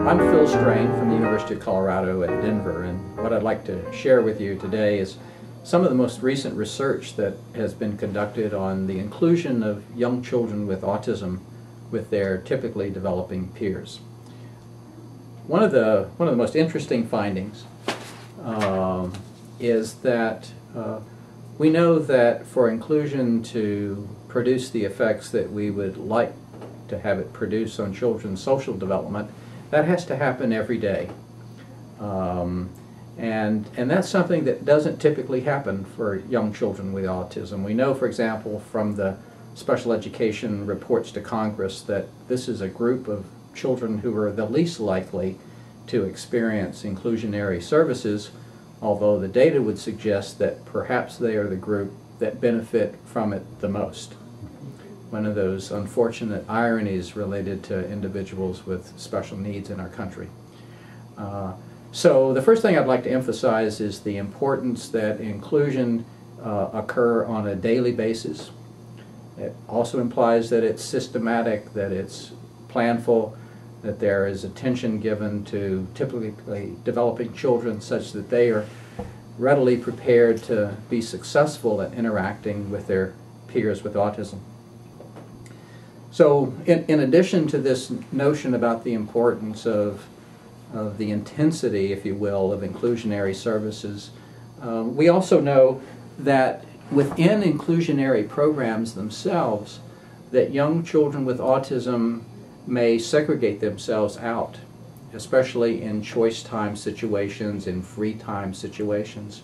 I'm Phil Strain from the University of Colorado at Denver, and what I'd like to share with you today is some of the most recent research that has been conducted on the inclusion of young children with autism with their typically developing peers. One of the most interesting findings is that we know that for inclusion to produce the effects that we would like to have it produce on children's social development, that has to happen every day. And that's something that doesn't typically happen for young children with autism. We know, for example, from the special education reports to Congress that this is a group of children who are the least likely to experience inclusionary services, although the data would suggest that perhaps they are the group that benefit from it the most. One of those unfortunate ironies related to individuals with special needs in our country. So the first thing I'd like to emphasize is the importance that inclusion occur on a daily basis. It also implies that it's systematic, that it's planful, that there is attention given to typically developing children such that they are readily prepared to be successful at interacting with their peers with autism. So in addition to this notion about the importance of the intensity, if you will, of inclusionary services, we also know that within inclusionary programs themselves, that young children with autism may segregate themselves out, especially in choice time situations, in free time situations.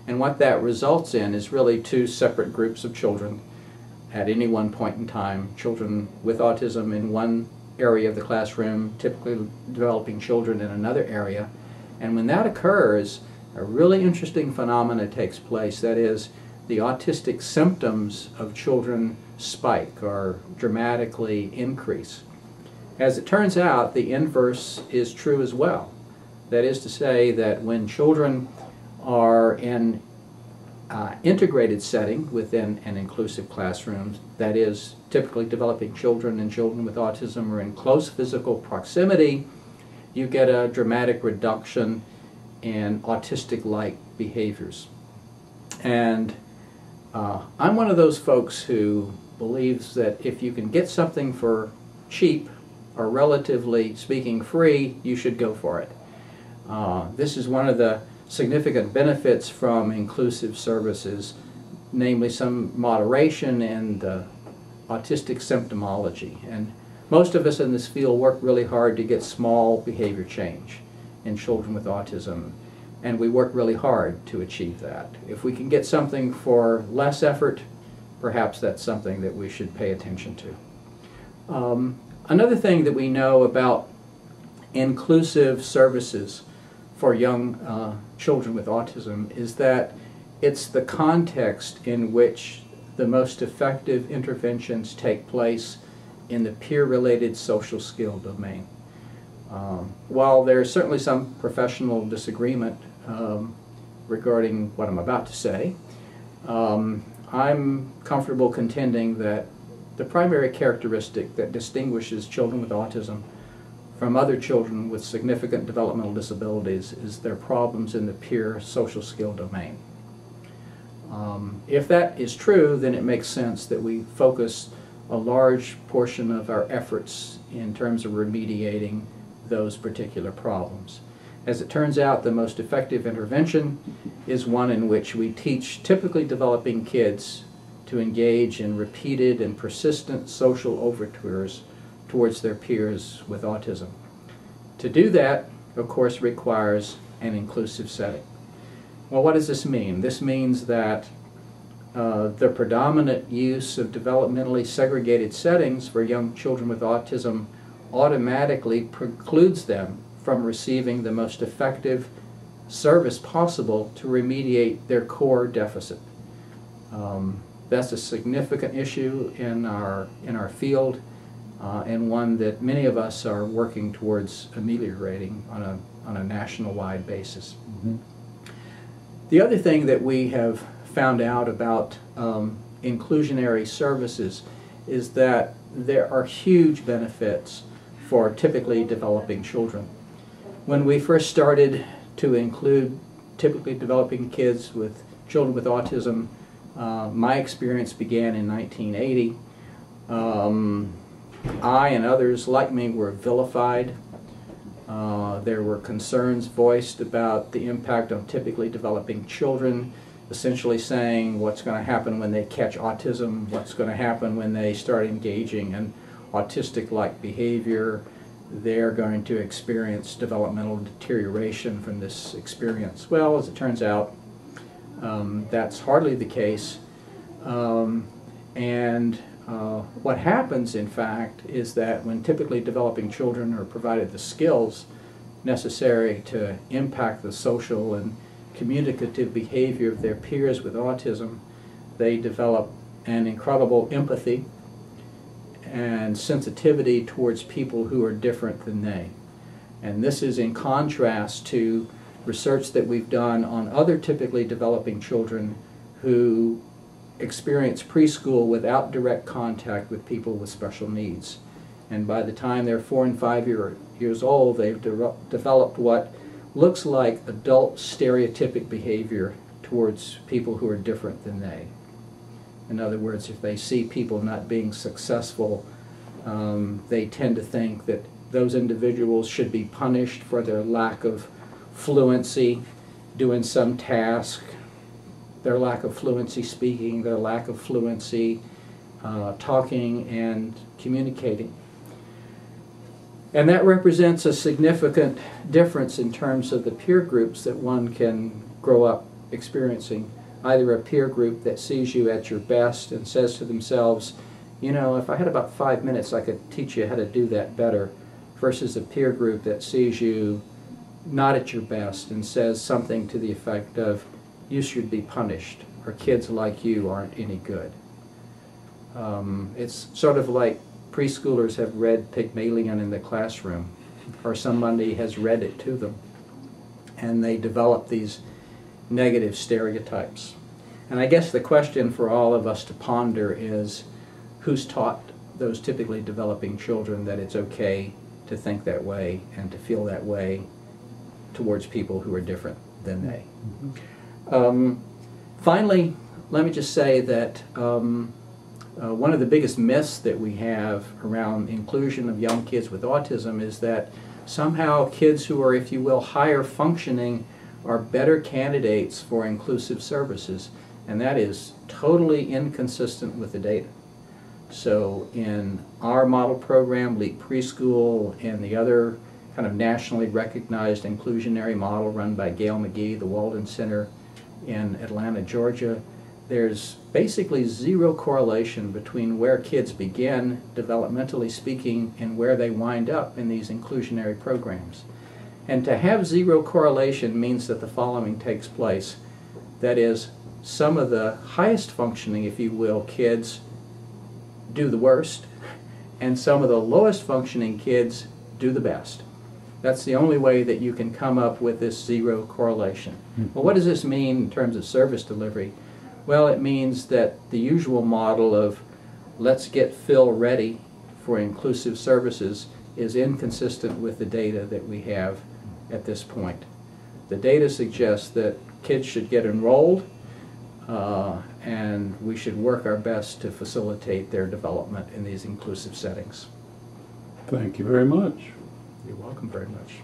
And what that results in is really two separate groups of children at any one point in time, children with autism in one area of the classroom, typically developing children in another area. And when that occurs, a really interesting phenomena takes place. That is, the autistic symptoms of children spike or dramatically increase. As it turns out, the inverse is true as well. That is to say that when children are in integrated setting within an inclusive classroom, that is, typically developing children and children with autism are in close physical proximity, you get a dramatic reduction in autistic-like behaviors. And I'm one of those folks who believes that if you can get something for cheap, or relatively speaking free, you should go for it. This is one of the significant benefits from inclusive services, namely some moderation in the autistic symptomology. And most of us in this field work really hard to get small behavior change in children with autism, and we work really hard to achieve that. If we can get something for less effort, perhaps that's something that we should pay attention to. Another thing that we know about inclusive services for young children with autism is that it's the context in which the most effective interventions take place in the peer-related social skill domain. While there's certainly some professional disagreement regarding what I'm about to say, I'm comfortable contending that the primary characteristic that distinguishes children with autism from other children with significant developmental disabilities is their problems in the peer social skill domain. If that is true, then it makes sense that we focus a large portion of our efforts in terms of remediating those particular problems. As it turns out, the most effective intervention is one in which we teach typically developing kids to engage in repeated and persistent social overtures towards their peers with autism. To do that, of course, requires an inclusive setting. Well, what does this mean? This means that the predominant use of developmentally segregated settings for young children with autism automatically precludes them from receiving the most effective service possible to remediate their core deficit. That's a significant issue in our field, and one that many of us are working towards ameliorating on a national-wide basis. Mm-hmm. The other thing that we have found out about inclusionary services is that there are huge benefits for typically developing children. When we first started to include typically developing kids with children with autism, my experience began in 1980. I and others like me were vilified. There were concerns voiced about the impact on typically developing children, essentially saying what's going to happen when they catch autism, what's going to happen when they start engaging in autistic-like behavior. They're going to experience developmental deterioration from this experience. Well, as it turns out, that's hardly the case. What happens, in fact, is that when typically developing children are provided the skills necessary to impact the social and communicative behavior of their peers with autism, they develop an incredible empathy and sensitivity towards people who are different than they. And this is in contrast to research that we've done on other typically developing children who experience preschool without direct contact with people with special needs. And by the time they're 4 and 5 years old, they've developed what looks like adult stereotypic behavior towards people who are different than they. In other words, if they see people not being successful, they tend to think that those individuals should be punished for their lack of fluency doing some task, their lack of fluency speaking, their lack of fluency talking and communicating. And that represents a significant difference in terms of the peer groups that one can grow up experiencing. Either a peer group that sees you at your best and says to themselves, you know, if I had about 5 minutes I could teach you how to do that better, versus a peer group that sees you not at your best and says something to the effect of, you should be punished, or kids like you aren't any good. It's sort of like preschoolers have read Pygmalion in the classroom, or somebody has read it to them, and they develop these negative stereotypes. And I guess the question for all of us to ponder is, who's taught those typically developing children that it's okay to think that way and to feel that way towards people who are different than they? Finally, let me just say that one of the biggest myths that we have around inclusion of young kids with autism is that somehow kids who are, if you will, higher functioning are better candidates for inclusive services, and that is totally inconsistent with the data. So in our model program, Leap Preschool, and the other kind of nationally recognized inclusionary model run by Gail McGee, the Walden Center in Atlanta, Georgia, there's basically zero correlation between where kids begin, developmentally speaking, and where they wind up in these inclusionary programs. And to have zero correlation means that the following takes place. That is, some of the highest functioning, if you will, kids do the worst, and some of the lowest functioning kids do the best. That's the only way that you can come up with this zero correlation. Well, what does this mean in terms of service delivery? Well, it means that the usual model of let's get Phil ready for inclusive services is inconsistent with the data that we have at this point. The data suggests that kids should get enrolled, and we should work our best to facilitate their development in these inclusive settings. Thank you very much. You're welcome very much.